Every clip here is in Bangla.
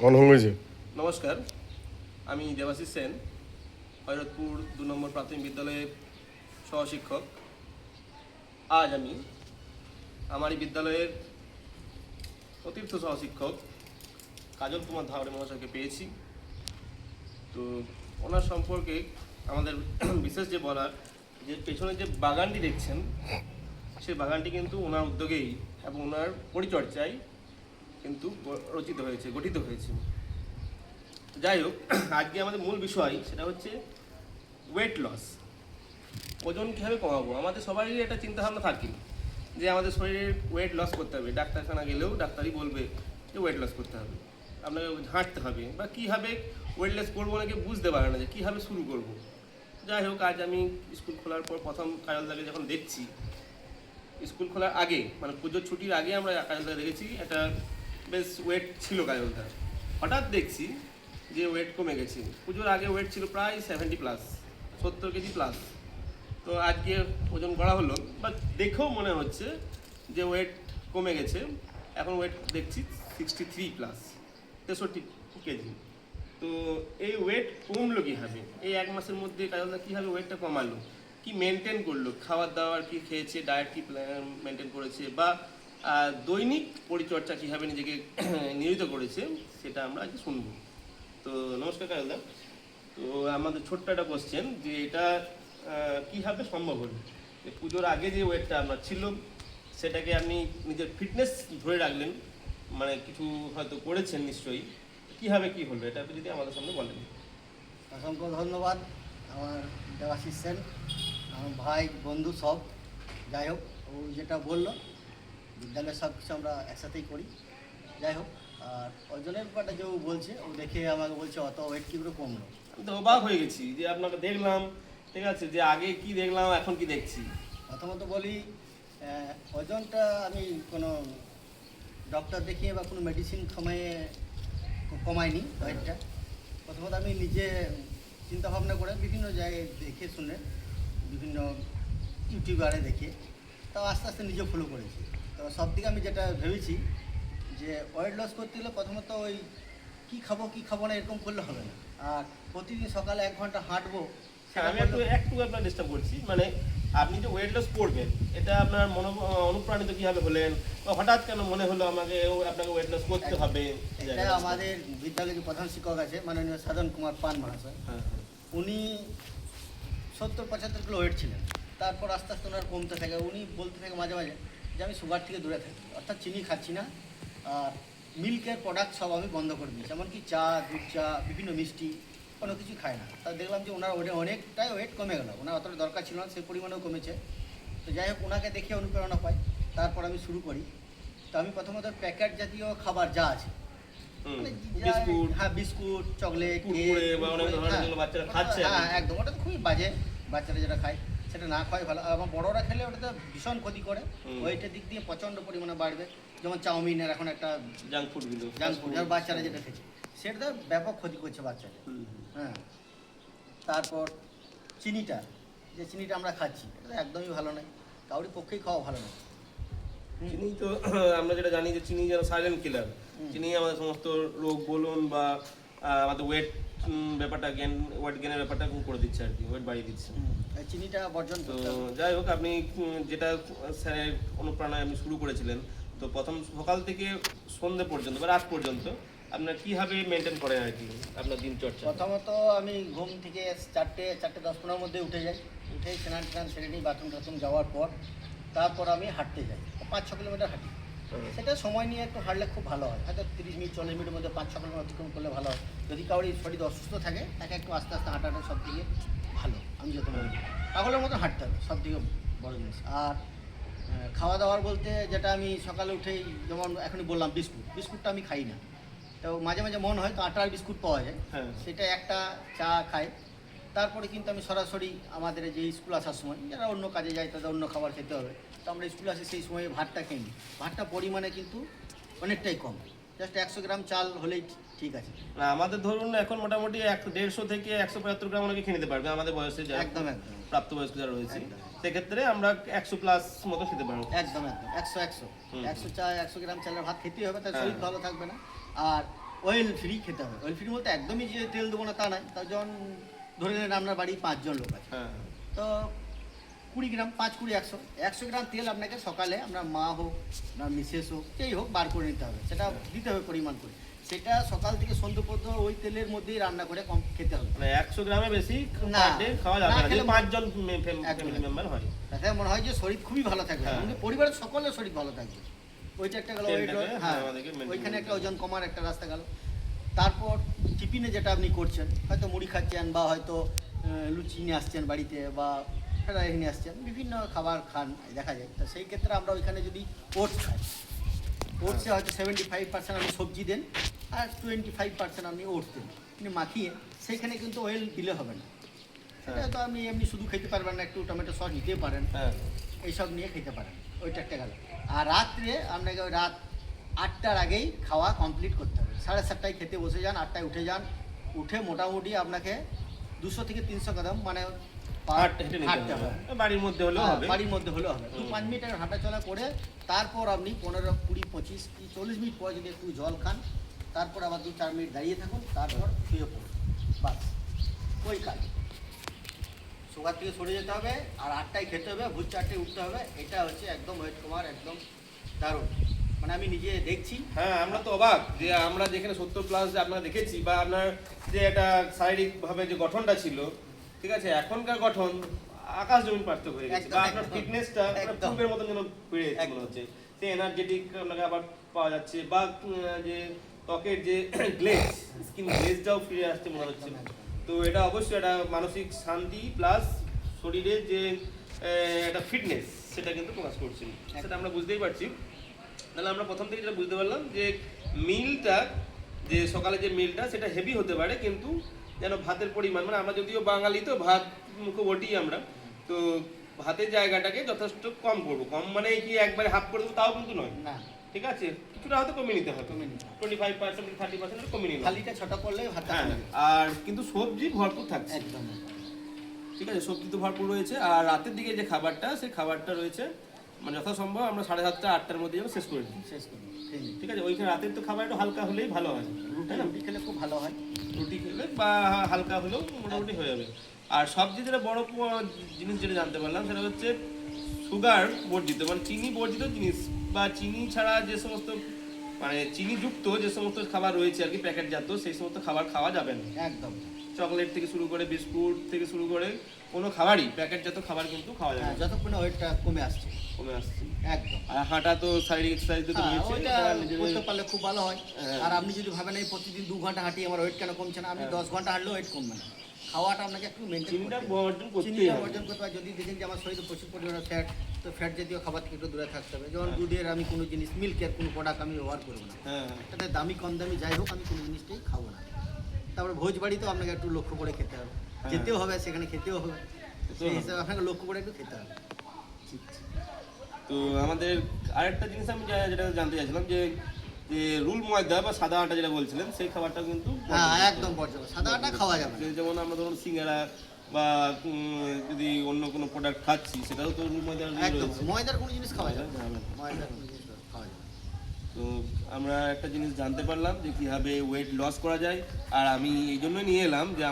নমস্কার, আমি দেবাশিস সেন, হৈরতপুর ২ নম্বর প্রাথমিক বিদ্যালয়ের সহশিক্ষক। আজ আমি আমারই বিদ্যালয়ের অতিরিক্ত সহশিক্ষক কাজল কুমার ধাওড়ে মহাশয়কে পেয়েছি। তো ওনার সম্পর্কে আমাদের বিশেষ যে বলার, যে পেছনে যে বাগানটি দেখছেন, সেই বাগানটি কিন্তু ওনার উদ্যোগেই এবং ওনার পরিচর্যায় কিন্তু গঠিত হয়েছে। যাই হোক, আজকে আমাদের মূল বিষয় সেটা হচ্ছে ওয়েট লস। ওজন কীভাবে কমাবো? আমাদের সবারই একটা চিন্তাভাবনা থাকে যে আমাদের শরীরের ওয়েট লস করতে হবে। ডাক্তারখানা গেলেও ডাক্তারই বলবে যে ওয়েট লস করতে হবে, আপনাকে হাঁটতে হবে, বা কীভাবে ওয়েট লস করবো অনেকে বুঝতে পারে না যে কীভাবে শুরু করব। যাই হোক, আজ আমি স্কুল খোলার পর প্রথম কাজলদাকে যখন দেখছি, স্কুল খোলার আগে মানে পুজোর ছুটির আগে আমরা কাজলদাকে দেখেছি, একটা বেশ ওয়েট ছিল কাজলদার। হঠাৎ দেখছি যে ওয়েট কমে গেছে। পুজোর আগে ওয়েট ছিল প্রায় 70+, 70 কেজি প্লাস। তো আজকে ওজন করা হলো, বা দেখেও মনে হচ্ছে যে ওয়েট কমে গেছে। এখন ওয়েট দেখছি 63+, 63 কেজি। তো এই ওয়েট কমলো কীভাবে? এই 1 মাসের মধ্যে কাজলদা কীভাবে ওয়েটটা কমালো, কি মেনটেন করলো, খাবার দাবার কি খেয়েছে, ডায়েট কি মেনটেন করেছে, বা দৈনিক পরিচর্যা কীভাবে নিজেকে নিয়োজিত করেছে, সেটা আমরা আজকে শুনবো। তো নমস্কার কাজলদা। তো আমাদের ছোট্ট একটা কোশ্চেন, যে এটা কীভাবে সম্ভব হলো যে পুজোর আগে যে ওয়েটটা আপনার ছিল সেটাকে আপনি নিজের ফিটনেস ধরে রাখলেন, মানে কিছু হয়তো করেছেন নিশ্চয়ই, কীভাবে কী হলো এটা আপনি যদি আমাদের সামনে বলেন। অসংখ্য ধন্যবাদ আমার দেবাশিস সেন, আমার ভাই বন্ধু সব। যাই হোক, ও যেটা বললো বিদ্যালয়ের সব কিছু আমরা একসাথেই করি। যাই হোক, আর ওজনের ব্যাপারটা যে ও বলছে, ও দেখে আমাকে বলছে অত ওয়েট কী করে কমলো। আমি তো অবাক হয়ে গেছি যে আপনাকে দেখলাম, ঠিক আছে, যে আগে কি দেখলাম এখন কি দেখছি। প্রথমত বলি, ওজনটা আমি কোনো ডক্টর দেখিয়ে বা কোনো মেডিসিন কমাইনি ওয়েটটা। প্রথমত আমি নিজে চিন্তাভাবনা করে বিভিন্ন জায়গায় দেখে শুনে, বিভিন্ন ইউটিউবারে দেখে, তাও আস্তে আস্তে নিজে ফলো করেছি। তো সব দিকে আমি যেটা ভেবেছি যে ওয়েট লস করতে গেলে প্রথমত ওই কী খাবো না এরকম করলে হবে না। আর প্রতিদিন সকালে 1 ঘন্টা হাঁটবো। আমি একটু আপনার ডিস্টার্ব করছি, মানে আপনি যে ওয়েট লস করবেন, এটা আপনার অনুপ্রাণিত কীভাবে হলেন, বা হঠাৎ কেন মনে হলো আপনাকে ওয়েট লস করতে হবে? এটা আমাদের বিদ্যালয়ের যে প্রধান শিক্ষক আছে মাননীয় সাধন কুমার পান মহাশয়, উনি 70-75 কিলো ওয়েট ছিলেন। তারপর আস্তে আস্তে ওনার কমতে থাকে। উনি বলতে থাকে মাঝে মাঝে যে আমি সুগার থেকে দূরে থাকি, অর্থাৎ চিনি খাচ্ছি না, আর মিল্কের প্রোডাক্ট সব আমি বন্ধ করে দিয়েছি, এমনকি চা, দুধ চা, বিভিন্ন মিষ্টি কোনো কিছু খায় না। তা দেখলাম যে ওনার অনেকটাই ওয়েট কমে গেল। ওনার অতটা দরকার ছিল না, সেই পরিমাণেও কমেছে। তো যাই হোক, ওনাকে দেখে অনুপ্রেরণা পাই, তারপর আমি শুরু করি। তো আমি প্রথমত প্যাকেট জাতীয় খাবার যা আছে, বিস্কুট, চকলেট, হ্যাঁ একদম, ওটা তো খুবই বাজে। বাচ্চারা যেটা খায় সেটা না খাওয়াই ভালো। আমার বড়রা খেলে ওটা তো ভীষণ ক্ষতি করে, ওইটার দিক দিয়ে প্রচণ্ড পরিমাণে বাড়বে। যেমন চাউমিনের এখন একটা জাঙ্ক ফুড, আর বাচ্চারা যেটা খেয়েছে সেটা ব্যাপক ক্ষতি করছে বাচ্চাদের। হ্যাঁ, তারপর চিনিটা, যে চিনিটা আমরা খাচ্ছি এটা একদমই ভালো নয়, কাউরি পক্ষেই খাওয়া ভালো নয়। চিনি তো আমরা যেটা জানি যে চিনি যেন সাইলেন্ট কিলার। চিনি আমাদের সমস্ত রোগ বলুন বা আমাদের ওয়েট গেনের ব্যাপারটা করে দিচ্ছে আর কি, ওয়েট বাড়িয়ে দিচ্ছে। চিনিটা বর্জন। তো যাই হোক, আপনি যেটা স্যারের অনুপ্রেরণায় আপনি শুরু করেছিলেন, তো প্রথম সকাল থেকে সন্ধ্যে পর্যন্ত বা রাত পর্যন্ত আপনার কীভাবে মেনটেন করেন আর কি আপনার দিনচর্চা? প্রথমত আমি ঘুম থেকে 4:10-15 মধ্যে উঠে যাই। উঠে স্নান সেরে নিই, বাথরুম যাওয়ার পর তারপর আমি হাঁটতে যাই, 5-6 কিলোমিটার হাঁটি। সেটা সময় নিয়ে একটু হাঁটলে খুব ভালো হয়, হয়তো 30 মিনিট 40 মিনিটের মধ্যে 5-6 কিলোমিটার অতিক্রম করলে ভালো হয়। যদি কারোর শরীর অসুস্থ থাকে তাকে একটু আস্তে আস্তে হাঁটাটা সব থেকে ভালো, আমি যত মনে করি। পাগলের মতো হাঁটতে হবে, সব থেকে বড় জিনিস। আর খাওয়া দাওয়ার বলতে যেটা আমি সকালে উঠেই, যেমন এখনই বললাম বিস্কুটটা আমি খাই না। তো মাঝে মাঝে মন হয় তো আটার বিস্কুট পাওয়া যায়, সেটা একটা চা খাই। তারপরে কিন্তু আমি সরাসরি আমাদের যে স্কুল আসার সময়, যারা অন্য কাজে যায় তাদের অন্য খাবার খেতে হবে, তো আমরা স্কুল আসি সেই সময় ভাতটা খেয়ে নিই। ভাতটা পরিমাণে কিন্তু অনেকটাই কম, জাস্ট 100 গ্রাম চাল হলেই ঠিক আছে। আমাদের ধরুন এখন মোটামুটি 150 থেকে 175 গ্রাম অনেকে খেয়ে নিতে পারবে আমাদের বয়সে, একদম প্রাপ্তবয়স্ক যারা রয়েছে, সেক্ষেত্রে আমরা 100+ মতো খেতে পারবো। একদম 100 চা 100 গ্রাম চালের ভাত খেতেই হবে, তার শরীর ভালো থাকবে না। আর অয়েল ফ্রি খেতে হবে। অয়েল ফ্রি বলতে একদমই যে তেল দেবো না তা নয়, তার যখন ধরে নেন আপনার বাড়ি 5 জন লোক আছে, হ্যাঁ তো 20 গ্রাম, 5 20 100 গ্রাম তেল আপনাকে সকালে আপনার মা হোক আপনার মিসেস হোক যেই হোক বার করে নিতে হবে, সেটা দিতে হবে পরিমাণ করে। সেটা সকাল থেকে সন্ধ্যে পর্যন্ত ওই তেলের মধ্যেই রান্না করে কম খেতে হবে। মানে 100 গ্রামের বেশি না, পার ডে খাওয়া যাবে না না, খেলে 5 জন একদম। ফ্যামিলি মেম্বার হয়। তাতে মনে হয় যে শরীর খুবই ভালো থাকবে, হ্যাঁ। আমাদের পরিবারের সকলের শরীর ভালো থাকবে। ওইটা একটা গেল, তেলটাকে, হ্যাঁ হ্যাঁ, আমাদেরকে maintain ওইখানে একটা করতে ওজন কমার একটা রাস্তা গেল। তারপর টিফিনে যেটা আপনি করছেন, হয়তো মুড়ি খাচ্ছেন বা হয়তো লুচি নিয়ে আসছেন বাড়িতে বা ফ্রাই নিয়ে আসছেন, বিভিন্ন খাবার খান দেখা যায়। তো সেই ক্ষেত্রে আমরা ওইখানে যদি ওটস খাই, ওটসে হয়তো 75% আপনি সবজি দেন আর 25% আপনি ওটস দেন, আপনি মাখিয়ে সেইখানে কিন্তু অয়েল দিলে হবে না। সেটা তো আপনি এমনি শুধু খেতে পারবেন না, একটু টমেটো সস নিতে পারেন, হ্যাঁ এইসব নিয়ে খেতে পারেন। ওইটা একটা গেল। আর রাত্রে আপনাকে ওই রাত 8টার আগেই খাওয়া কমপ্লিট করতে হবে। 7:30টায় খেতে বসে যান, 8টায় উঠে যান। উঠে মোটামুটি আপনাকে 200 থেকে 300 কদম মানে হেঁটে নিতে হাঁটতে হবে, হবে। বাড়ির মধ্যে হলেও হ্যাঁ, হবে। বাড়ির মধ্যে হলেও হবে। 5 মিনিটের হাঁটাচলা করে তারপর আপনি 15 20 25 কি 40 মিনিট পরে যদি একটু জল খান, তারপর আবার 2-4 মিনিট দাঁড়িয়ে থাকুন, তারপর শুয়ে পড়ুন, বাস ওই কাজ। সুগার থেকে সরে যেতে হবে আর 8টায় খেতে হবে, ভোর 4টায় উঠতে হবে। এটা হচ্ছে একদম ওয়েট কমার একদম দারুণ, মানে আমি নিজে দেখছি। হ্যাঁ, আমরা তো অবাক যে আমরা যেখানে 70 প্লাস আপনারা দেখেছি বা আপনার যে একটা শারীরিক ভাবে যে গঠনটা ছিল, ঠিক আছে, এখনকার গঠন আকাশ জমিন পার্থক্য হয়ে গেছে। একদম, বা আপনার একদম। ফিটনেসটা একদম। পূর্বের মতন যেন বেড়ে যাচ্ছে একদম। মনে হচ্ছে, সেই এনার্জেটিক আপনাকে আবার পাওয়া যাচ্ছে, বা যে ত্বকের যে গ্লেজ, স্কিন গ্লেজটাও ফিরে আসছে মনে হচ্ছে। একদম, একদম। তো এটা অবশ্যই একটা মানসিক শান্তি প্লাস শরীরের যে একটা ফিটনেস সেটা কিন্তু প্রকাশ করছে, সেটা আমরা বুঝতেই পারছি। তাহলে আমরা প্রথম থেকে যেটা বুঝতে পারলাম যে মিলটা, যে সকালে যে মিলটা সেটা হেভি হতে পারে, কিন্তু যেন ভাতের পরিমাণ, মানে আমরা যদিও বাঙালি তো ভাত মুখোবটি আমরা, তো ভাতের জায়গাটাকে যথেষ্ট কম করবো। কম মানে কি একবারে হাফ করে দেবো তাও কিন্তু নয়, না, ঠিক আছে, কিছুটা হয়তো কমিয়ে নিতে হবে, কমিয়ে নিতে হবে। 25% 30% কমিয়ে নিতে হবে। থালিটা ছোট করলে ভাত হ্যাঁ, আর কিন্তু সবজি ভরপুর থাকছে, একদম ঠিক আছে, সবজি তো ভরপুর রয়েছে। আর রাতের দিকে যে খাবারটা, সেই খাবারটা রয়েছে মানে যথাসম্ভব আমরা 7:30 8টার মধ্যে যেন শেষ করে দিই, শেষ করুন। ঠিক আছে। ওইখানে রাতের তো খাবার একটু হালকা হলেই ভালো হয়, তাই না? রুটি খেলে খুব ভালো হয়। রুটি খেলে বা হালকা হলেও মোটামুটি হয়ে যাবে। আর সবচেয়ে যেটা বড় জিনিস যেটা জানতে পারলাম সেটা হচ্ছে সুগার বর্জিত, মানে চিনি বর্জিত জিনিস বা চিনি ছাড়া যে সমস্ত মানে চিনিযুক্ত যে সমস্ত খাবার রয়েছে আর কি প্যাকেটজাত, সেই সমস্ত খাবার খাওয়া যাবে না। একদম। চকলেট থেকে শুরু করে বিস্কুট থেকে শুরু করে কোনো খাবারই প্যাকেটজাত খাবার কিন্তু খাওয়া যাবে হ্যাঁ, না, যতক্ষণে ওয়েটটা কমে আসছে। কমে আসছে। একদম। আর হাঁটা তো শারীরিক এক্সারসাইজ তো হ্যাঁ, রয়েছে, ওইটা এটা নিজেদের- করতে পারলে খুব ভালো হয়। হ্যাঁ। আর আপনি যদি ভাবেন এই প্রতিদিন 2 ঘন্টা হাঁটি আমার ওয়েট কেন কমছে না, আপনি হ্যাঁ। 10 ঘন্টা হাঁটলেও ওয়েট কমবে না। খাওয়াটা আপনাকে একটু মেনটেন চিনিটা করতে হবে। বর্জন করতেই চিনিটা হবে। বর্জন করতে হয়। যদি দেখেন যে আমার শরীরে প্রচুর পরিমাণে ফ্যাট, তো ফ্যাট জাতীয় খাবার থেকে একটু দূরে থাকতে হবে। যেমন হ্যাঁ। দুধের আমি কোনো জিনিস, মিল্কের কোনো প্রোডাক্ট আমি ব্যবহার করবো না। হ্যাঁ, তাতে দামি কম দামি যাই হোক আমি কোনো জিনিসটাই খাবো না। তারপরে ভোজ বাড়িতেও আপনাকে একটু লক্ষ্য করে খেতে হবে, হ্যাঁ। যেতেও হবে সেখানে খেতেও হবে, খেতেও সেই হবে। হিসাবে আপনাকে লক্ষ্য করে একটু খেতে হবে। তো আমাদের আরেকটা জিনিস আমি যেটা জানতে চাইছিলাম যে যে রুল ময়দা বা সাদা আটা যেটা বলছিলেন, সেই খাবারটা কিন্তু হ্যাঁ, একদম বর্জন। সাদা আটা খাওয়া যাবে না। যেমন আমরা ধরুন সিঙ্গারা বা যদি অন্য কোনো প্রোডাক্ট খাচ্ছি সেটাও তো রুল ময়দার একদম রয়েছে। ময়দার কোনো জিনিস খাওয়া যাবে না। যাবে না। ময়দার কোনো জিনিস খাওয়া যাবে না। তো আমরা একটা জিনিস জানতে পারলাম যে কীভাবে ওয়েট লস করা যায়। আর আমি এই জন্যই নিয়ে এলাম যে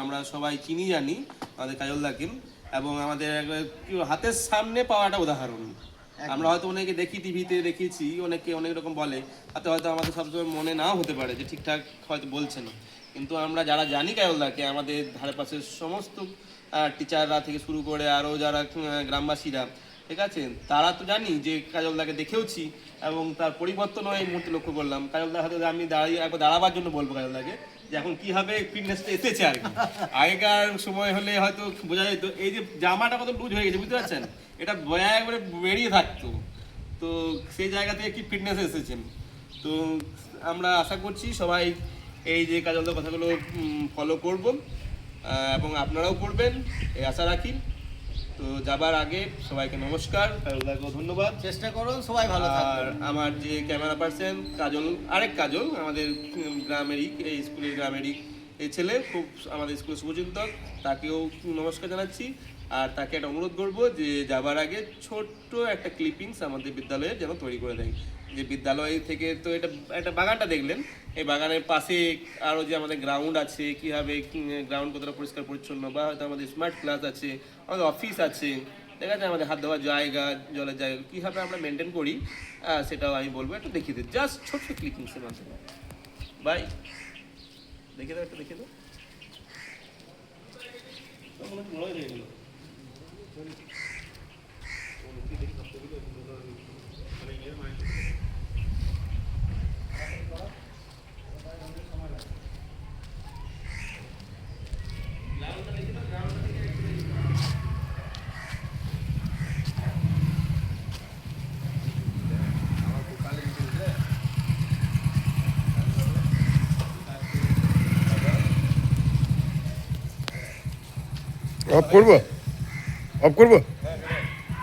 আমরা সবাই চিনি জানি আমাদের কাজলদাকে, এবং আমাদের কি হাতের সামনে পাওয়াটা উদাহরণ। আমরা হয়তো অনেকে দেখি, টিভিতে দেখেছি, অনেকে অনেক রকম বলে, তাতে হয়তো আমাদের সবসময় মনে নাও হতে পারে যে ঠিকঠাক হয়তো বলছে না, কিন্তু আমরা যারা জানি কাজলদাকে, আমাদের ধারে পাশের সমস্ত টিচাররা থেকে শুরু করে আরও যারা গ্রামবাসীরা, ঠিক আছে, তারা তো জানি যে কাজলদাকে দেখেওছি এবং তার পরিবর্তন এই মুহূর্তে লক্ষ্য করলাম। কাজলদার হাতে আমি দাঁড়িয়ে একবার দাঁড়াবার জন্য বলবো কাজলদাকে যে এখন কীভাবে ফিটনেসটা এসেছে আর কি। আগেকার সময় হলে হয়তো বোঝা যেত এই যে জামাটা কত লুজ হয়ে গেছে, বুঝতে পারছেন, এটা বয়া একবারে বেরিয়ে থাকতো, তো সেই জায়গা থেকে কি ফিটনেস এসেছেন। তো আমরা আশা করছি সবাই এই যে কাজলদার কথাগুলো ফলো করব এবং আপনারাও করবেন এই আশা রাখি। তো যাবার আগে সবাইকে নমস্কার, কাজলদাকেও ধন্যবাদ। চেষ্টা করুন সবাই ভালো আর থাকবেন। আমার যে ক্যামেরা পার্সন কাজল, আরেক কাজল, আমাদের গ্রামেরই, এই স্কুলের গ্রামেরই এই ছেলে, খুব আমাদের স্কুলের শুভচিন্তক, তাকেও নমস্কার জানাচ্ছি। আর তাকে একটা অনুরোধ করবো যে যাবার আগে ছোট্ট একটা ক্লিপিংস আমাদের বিদ্যালয়ে যেন তৈরি করে দেয়, যে বিদ্যালয় থেকে তো এটা একটা বাগানটা দেখলেন, এই বাগানের পাশে আরও যে আমাদের গ্রাউন্ড আছে, কীভাবে গ্রাউন্ড কতটা পরিষ্কার পরিচ্ছন্ন, বা হয়তো আমাদের স্মার্ট ক্লাস আছে, আমাদের অফিস আছে, ঠিক আছে, আমাদের হাত ধোয়ার জায়গা, জলের জায়গা, কীভাবে আমরা মেনটেন করি সেটাও আমি বলবো, একটু দেখিয়ে দিই, জাস্ট ছোট্ট ক্লিকিংসের মাধ্যমে। বাই, দেখে দাও, একটু দেখে দাও। বড়ই হয়ে গেল। অফ করবো? অফ করবো?